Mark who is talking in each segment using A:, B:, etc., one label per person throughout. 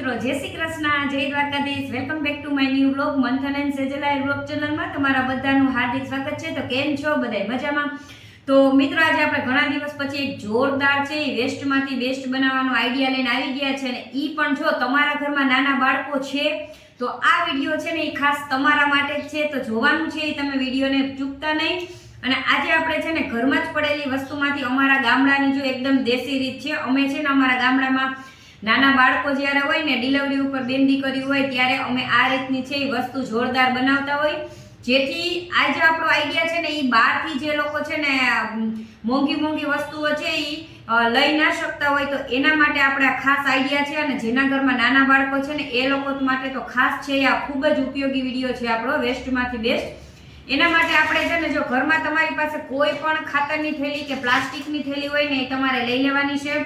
A: મિત્રો, જય શ્રી કૃષ્ણ, જય Dwarkadhish. Welcome back to my new blog મંથન એન્ડ સેજલા બ્લોગ ચેનલમાં તમારા બધાનું હાર્દિક સ્વાગત છે. તો કેમ છો બધાય? મજામાં? તો મિત્રો, આજે આપણે ઘણા દિવસ પછી એક જોરદાર છે વેસ્ટમાંથી બેસ્ટ બનાવવાનો આઈડિયા લઈને આવી ગયા છે. અને ઈ પણ જો તમારા ઘરમાં નાના બાળકો છે તો આ વિડીયો છે ને એ ખાસ તમારા માટે જ છે. તો જોવાનું છે એ તમે વિડીયોને ચૂકતા નહીં. અને આજે આપણે છે ને ઘરમાં જ પડેલી વસ્તુમાંથી અમારા ગામડાની જો એકદમ દેશી રીત છે. અમે છે ને અમારા ગામડામાં નાના બાળકો જ્યારે હોય ને ડિલિવરી ઉપર બેન દીકરી હોય ત્યારે અમે આ રીતની છે એ વસ્તુ જોરદાર બનાવતા હોય, જેથી આજે આપણો આઈડિયા છે ને એ બહારથી જે લોકો છે ને મોંઘી વસ્તુઓ છે એ લઈ ના શકતા હોય તો એના માટે આપણે આ ખાસ આઈડિયા છે. અને જેના ઘરમાં નાના બાળકો છે ને એ લોકો માટે તો ખાસ છે. આ ખૂબ જ ઉપયોગી વિડીયો છે આપણો વેસ્ટમાંથી બેસ્ટ. એના માટે આપણે છે ને જો ઘરમાં તમારી પાસે કોઈ પણ ખાતરની થેલી કે પ્લાસ્ટિકની થેલી હોય ને એ તમારે લઈ લેવાની છે.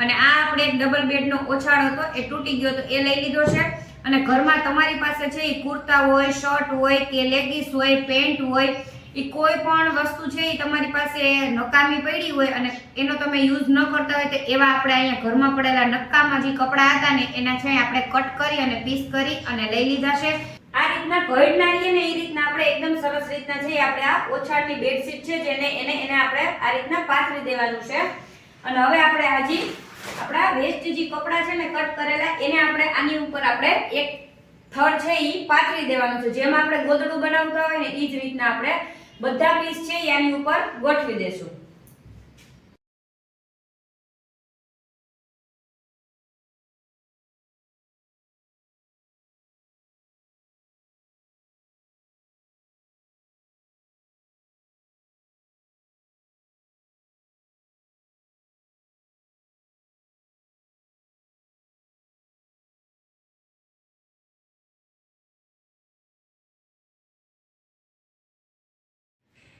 A: અને આ આપણે એક ડબલ બેડનો ઓછાળ હતો એ તૂટી ગયો તો એ લઈ લીધો છે. અને ઘરમાં તમારી પાસે છે એ કુર્તા હોય, શર્ટ હોય કે લેગીસ હોય, પેન્ટ હોય, એ કોઈ પણ વસ્તુ છે એ તમારી પાસે નકામી પડી હોય અને એનો તમે યુઝ ન કરતા હોય તો એવા આપણે અહીંયા ઘરમાં પડેલા નકામા જે કપડાં હતા ને એના છે આપણે કટ કરી અને પીસ કરી અને લઈ લીધા છે. આ રીતના ઘડના રહીએ ને એ રીતના આપણે એકદમ સરસ રીતના છે આપણે આ ઓછાળની બેડશીટ છે જેને એને આપણે આ રીતના પાથરી દેવાનું છે. અને હવે આપણે આજે આપણા વેસ્ટ જે કપડા છે ને કટ કરેલા એને આપણે આની ઉપર આપણે એક થર છે ઈ પાથરી દેવાનું છે. જેમાં આપણે ગોદડું બનાવતા હોય ને એ જ રીતના આપણે બધા પીસ છે એ આની ઉપર ગોઠવી દેશું.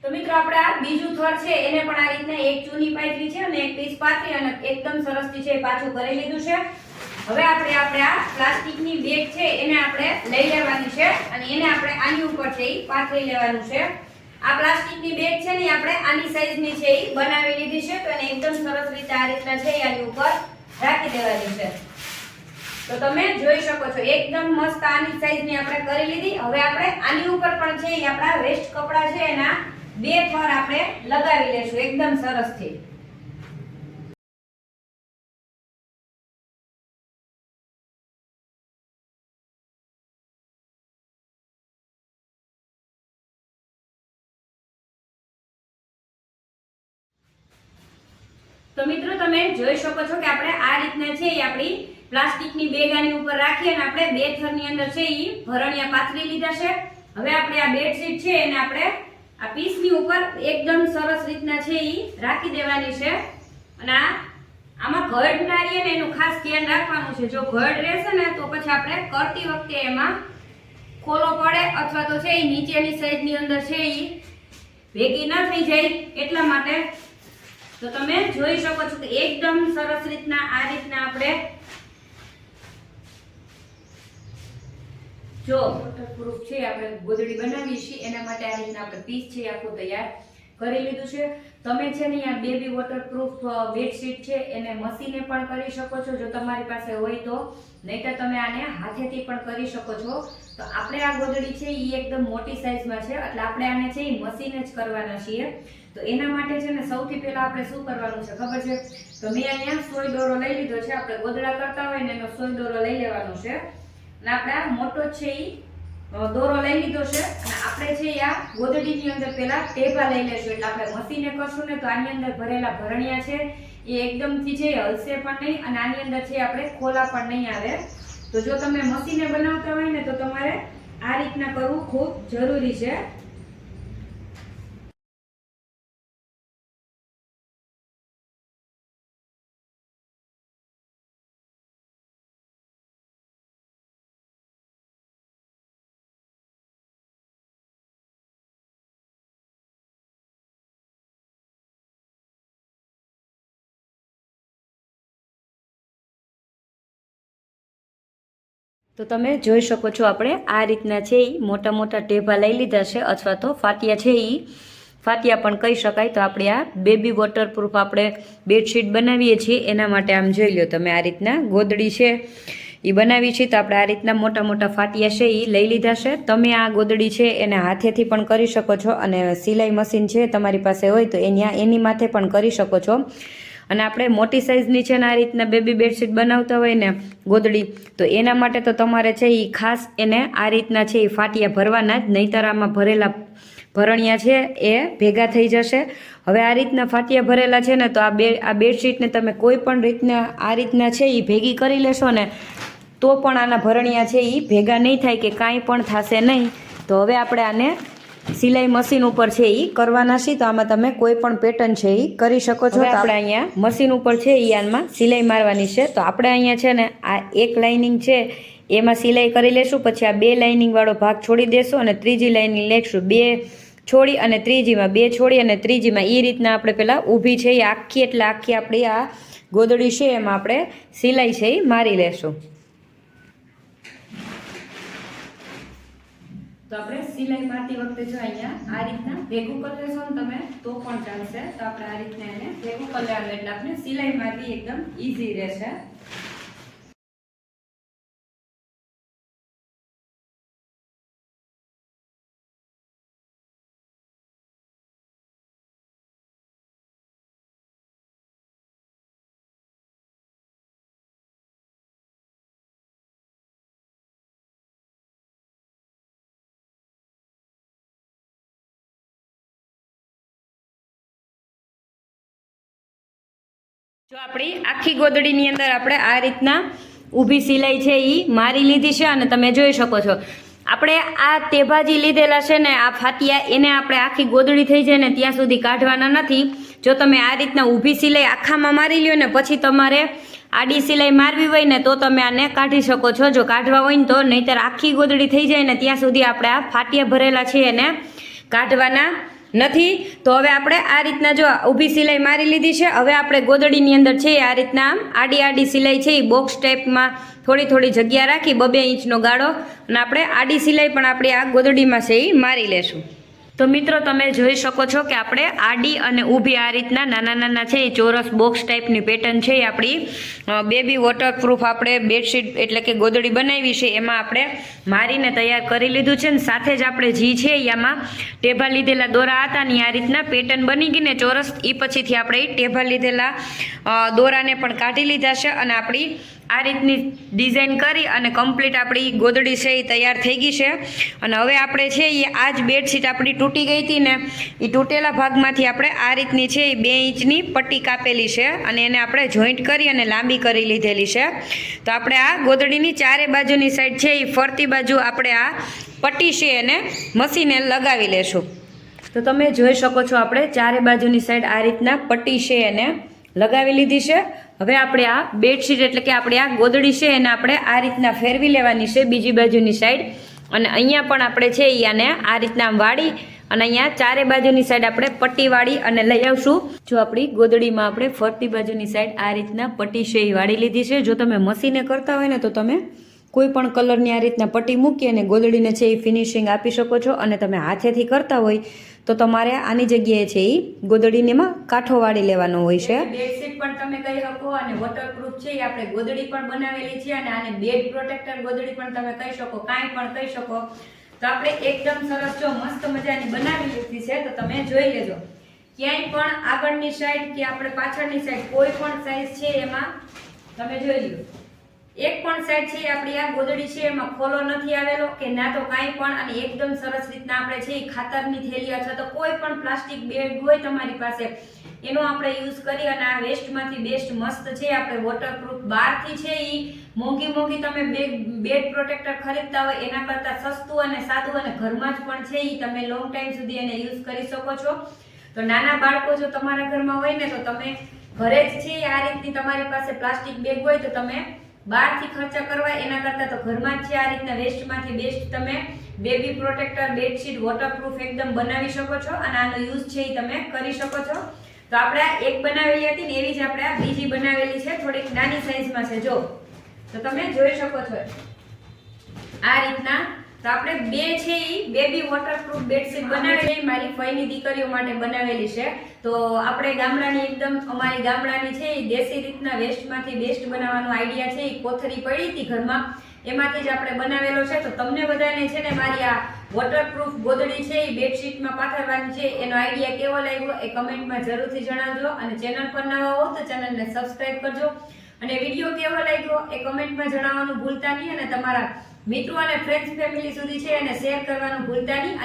A: તો મિત્રો, આપણે આ બીજું થર છે એને પણ આ રીતના એક ચૂની પાથરી છે અને એક પીસ પાથરી અને એકદમ સરસથી છે પાછું કરી લીધું છે. હવે આપણે આ પ્લાસ્ટિકની બેગ છે એને આપણે લઈ લેવાની છે અને એને આપણે આની ઉપર છે ઈ પાથરી લેવાનું છે. આ પ્લાસ્ટિકની બેગ છે ને આપણે આની સાઈઝની છે ઈ બનાવી લીધી છે. તો એને એકદમ સરસ રીતે આ રીતના છે આની ઉપર રાખી દેવાની છે. તો તમે જોઈ શકો છો એકદમ મસ્ત આની સાઈઝની આપણે કરી લીધી. હવે આપણે આની ઉપર પણ છે ઈ આપણા વેસ્ટ કપડા છે એના બે થર આપણે લગાવી લેશું એકદમ સરસથી. તો મિત્રો, તમે જોઈ શકો છો કે આપણે આ રીતના છે એ આપણી પ્લાસ્ટિકની બેગ આની ઉપર રાખી અને આપણે બે થરની અંદર છે એ ભરણિયા પાથરી લીધા છે. હવે આપણે આ બેડશીટ છે એને આપણે આ પીસની ઉપર એકદમ સરસ રીતના છે ઈ રાખી દેવાની છે. અને આમાં ઘડ ના રહે ને એનું ખાસ ધ્યાન રાખવાનું છે. જો ઘડ રહેશે ને તો પછી આપણે કરતી વખતે એમાં ખોલો પડે અથવા તો છે ઈ નીચેની સાઈડની અંદર છે ઈ ભેગી ન થઈ જાય એટલા માટે. તો તમે જોઈ શકો છો કે એકદમ સરસ રીતના આ રીતના આપણે જો વોટરપ્રૂફ છે આપણે ગોદડી બનાવીએ છીએ એના માટે આ રીતના આપણે પીસ છે આખું તૈયાર કરી લીધું છે. તમે છે ને આ બેબી વોટરપ્રૂફ બેડશીટ છે એને મશીને પણ કરી શકો છો જો તમારી પાસે હોય તો, નહીતર તમે આને હાથેથી પણ કરી શકો છો. તો આપણે આ ગોદડી છે એ એકદમ મોટી સાઈઝમાં છે એટલે આપણે આને છે એ મશીને જ કરવાના છીએ. તો એના માટે છે ને સૌથી પહેલા આપણે શું કરવાનું છે ખબર છે? તો મેં અહીંયા સોય દોરો લઈ લીધો છે. આપણે ગોદડા કરતા હોય ને એનો સોય દોરો લઈ લેવાનો છે અને આપણે આ મોટો છે એ દોરો લઈ લીધો છે. અને આપણે છે આ ગોદડીની અંદર પેલા ટેબા લઈ લેશું. એટલે આપણે મશીને કરશું ને તો આની અંદર ભરેલા ભરણિયા છે એ એકદમથી છે હલશે પણ નહીં અને આની અંદર છે આપણે ખોલા પણ નહીં આવે. તો જો તમે મશીને બનાવતા હોય ને તો તમારે આ રીતના કરવું ખૂબ જરૂરી છે. તો તમે જોઈ શકો છો આપણે આ રીતના છે એ મોટા મોટા ટેભા લઈ લીધા છે અથવા તો ફાટિયા છે એ ફાટિયા પણ કહી શકાય. તો આપણે આ બેબી વોટરપ્રૂફ આપણે બેડશીટ બનાવીએ છીએ એના માટે આમ જોઈ લો તમે આ રીતના ગોદડી છે એ બનાવી છે. તો આપણે આ રીતના મોટા મોટા ફાટિયા છે એ લઈ લીધા છે. તમે આ ગોદડી છે એને હાથેથી પણ કરી શકો છો, અને સિલાઈ મશીન છે તમારી પાસે હોય તો એની માથે પણ કરી શકો છો. અને આપણે મોટી સાઇઝની છે ને આ રીતના બેબી બેડશીટ બનાવતા હોય ને ગોદડી, તો એના માટે તો તમારે છે એ ખાસ એને આ રીતના છે એ ફાટિયા ભરવાના જ, નહીંતર આમાં ભરેલા ભરણિયા છે એ ભેગા થઈ જશે. હવે આ રીતના ફાટિયા ભરેલા છે ને તો આ બેડશીટને તમે કોઈ પણ રીતના આ રીતના છે એ ભેગી કરી લેશો ને તો પણ આના ભરણિયા છે એ ભેગા નહીં થાય કે કાંઈ પણ થશે નહીં. તો હવે આપણે આને સિલાઈ મશીન ઉપર છે એ કરવાના છીએ. તો આમાં તમે કોઈ પણ પેટર્ન છે એ કરી શકો છો. તો આપણે અહીંયા મશીન ઉપર છે એ આમાં સિલાઈ મારવાની છે. તો આપણે અહીંયા છે ને આ એક લાઇનિંગ છે એમાં સિલાઈ કરી લેશું, પછી આ 2 લાઇનિંગવાળો ભાગ છોડી દેશું અને ત્રીજી લાઇનિંગ લેશું, 2 છોડી અને ત્રીજીમાં 2 છોડી અને ત્રીજીમાં એ રીતના આપણે પહેલાં ઊભી છે એ આખી એટલે આખી આપણી આ ગોદડી છે એમાં આપણે સિલાઈ છે એ મારી લેશું. તો આપણે સિલાઈ મારતી વખતે જો અહીંયા આ રીતના ભેગું કરી લેશો ને તમે તો પણ ચાલશે. તો આપણે આ રીતના એને ભેગું કરી લેવાનું એટલે આપણે સિલાઈ મારવી એકદમ ઈઝી રહેશે. જો આપણી આખી ગોદડીની અંદર આપણે આ રીતના ઊભી સિલાઈ છે એ મારી લીધી છે. અને તમે જોઈ શકો છો આપણે આ તેભાજી લીધેલા છે ને આ ફાટિયા, એને આપણે આખી ગોદડી થઈ જાય ને ત્યાં સુધી કાઢવાના નથી. જો તમે આ રીતના ઊભી સિલાઈ આખામાં મારી લ્યો ને પછી તમારે આડી સિલાઈ મારવી હોય ને તો તમે આને કાઢી શકો છો, જો કાઢવા હોય ને તો. નહીંતર આખી ગોદડી થઈ જાય ને ત્યાં સુધી આપણે આ ફાટિયા ભરેલા છે એને કાઢવાના નથી. તો હવે આપણે આ રીતના જો ઊભી સિલાઈ મારી લીધી છે. હવે આપણે ગોદડીની અંદર છે આ રીતના આડી સિલાઈ છે એ બોક્સ ટાઈપમાં થોડી જગ્યા રાખી 2 ઇંચનો ગાળો, અને આપણે આડી સિલાઈ પણ આપણી આ ગોદડીમાં છે એ મારી લેશું. તો મિત્રો તમે જોઈ શકો છો કે આપણે આડી અને ઊભી આ રીતના નાના છે એ ચોરસ બોક્સ ટાઈપની પેટર્ન છે એ આપણી બેબી વોટરપ્રૂફ આપણે બેડશીટ એટલે કે ગોદડી બનાવી છે એમાં આપણે મારીને તૈયાર કરી લીધું છે. ને સાથે જ આપણે જી છે એમાં ટેભા લીધેલા દોરા હતા ને આ રીતના પેટર્ન બની ગઈ ને ચોરસ, એ પછીથી આપણે ટેભા લીધેલા દોરાને પણ કાઢી લીધા છે અને આપણી આ રીતની ડિઝાઇન કરી અને કમ્પ્લીટ આપણી ગોદડી છે એ તૈયાર થઈ ગઈ છે. અને હવે આપણે છે એ આ જ બેડશીટ આપણી તૂટી ગઈ હતી ને એ તૂટેલા ભાગમાંથી આપણે આ રીતની છે એ 2 ઇંચની પટ્ટી કાપેલી છે અને એને આપણે જોઈન્ટ કરી અને લાંબી કરી લીધેલી છે. તો આપણે આ ગોદડીની ચારે બાજુની સાઈડ છે એ ફરતી બાજુ આપણે આ પટ્ટી છે એને મશીને લગાવી લેશું. તો તમે જોઈ શકો છો આપણે ચારે બાજુની સાઈડ આ રીતના પટ્ટી છે એને લગાવી લીધી છે. હવે આપણે આ બેડશીટ એટલે કે આપણે આ ગોદડી છે એને આપણે આ રીતના ફેરવી લેવાની છે બીજી બાજુની સાઈડ, અને અહીંયા પણ આપણે છે આને આ રીતના વાળી અને અહીંયા ચારે બાજુની સાઈડ આપણે પટ્ટી વાળી અને લઈ આવશું. જો આપણી ગોદડીમાં આપણે ફરતી બાજુની સાઈડ આ રીતના પટ્ટી છે એ વાળી લીધી છે. જો તમે મશીને કરતા હોય ને તો તમે કોઈ પણ કલરની આ રીતના પટ્ટી મૂકી અને ગોદડીને છે એ ફિનિશિંગ આપી શકો છો, અને તમે હાથેથી કરતા હોય તો તમારે આની જગ્યાએ છે એ ગોદડીનેમાં કાંઠો વાળી લેવાનો હોય છે. બેડશીટ પણ તમે કહી શકો અને વોટરપ્રૂફ છે એ આપણે ગોદડી પણ બનાવેલી છે, અને આને બેડ પ્રોટેક્ટર ગોદડી પણ તમે કહી શકો, કાંઈ પણ કહી શકો. તો આપણે એકદમ સરસ જો મસ્ત મજાની બનાવી લીધી છે. તો તમે જોઈ લેજો ક્યાંય પણ આગળની સાઈડ કે આપણે પાછળની સાઈડ કોઈ પણ સાઈઝ છે એમાં તમે જોઈ લો એક પણ સાઈડ છે આપણી આ ગોદડી છે એમાં ખોલો નથી આવેલો કે ના તો કાંઈ પણ, અને એકદમ સરસ રીતના આપણે છે ખાતરની થેલી અથવા તો કોઈ પણ પ્લાસ્ટિક બેગ હોય તમારી પાસે એનો આપણે યુઝ કરી અને આ વેસ્ટમાંથી બેસ્ટ મસ્ત છે આપણે વોટરપ્રૂફ બહારથી છે એ મોંઘી તમે બેડ પ્રોટેક્ટર ખરીદતા હોય એના કરતાં સસ્તું અને સાદું અને ઘરમાં જ પણ છે એ તમે લોંગ ટાઈમ સુધી એને યુઝ કરી શકો છો. તો નાના બાળકો જો તમારા ઘરમાં હોય ને તો તમે ઘરે જ છે આ રીતની તમારી પાસે પ્લાસ્ટિક બેગ હોય તો તમે બહારથી ખર્ચા કરવા એના કરતાં તો ઘરમાં જ છે આ રીતના વેસ્ટમાંથી બેસ્ટ તમે બેબી પ્રોટેક્ટર બેડશીટ વોટરપ્રૂફ એકદમ બનાવી શકો છો અને આનો યુઝ છે એ તમે કરી શકો છો. તો આપણે આ એક બનાવેલી હતી ને એવી જ આપણે આ બીજી બનાવેલી છે, થોડીક નાની સાઈઝમાં છે. જો તો તમે જોઈ શકો છો આ રીતના તો આપણે બે છે ઈ બેબી વોટરપ્રૂફ બેડશીટ બનાવી છે મારી ફઈની દીકરીઓ માટે બનાવેલી છે. તો આપણે ગામડાની એકદમ અમારી ગામડાની છે ઈ દેશી રીતના વેસ્ટમાંથી બેસ્ટ બનાવવાનો આઈડિયા છે. ઈ કોથળી પડી હતી ઘરમાં એમાંથી જ આપણે બનાવેલો છે. તો તમને બધાને છે ને મારી આ વોટરપ્રૂફ ગોદડી છે એ બેડશીટમાં પાથરવાની છે એનો આઈડિયા કેવો લાગ્યો એ કમેન્ટમાં જરૂરથી જણાવજો. અને ચેનલ પર નવા હો તો ચેનલને સબસ્ક્રાઇબ કરજો. અને વિડીયો કેવો લાગ્યો એ કમેન્ટમાં જણાવવાનું ભૂલતા નહીં. અને તમારા મિત્રો અને ફ્રેન્ડ્સ ફેમિલી સુધી છે એને શેર કરવાનું ભૂલતા નહીં. અને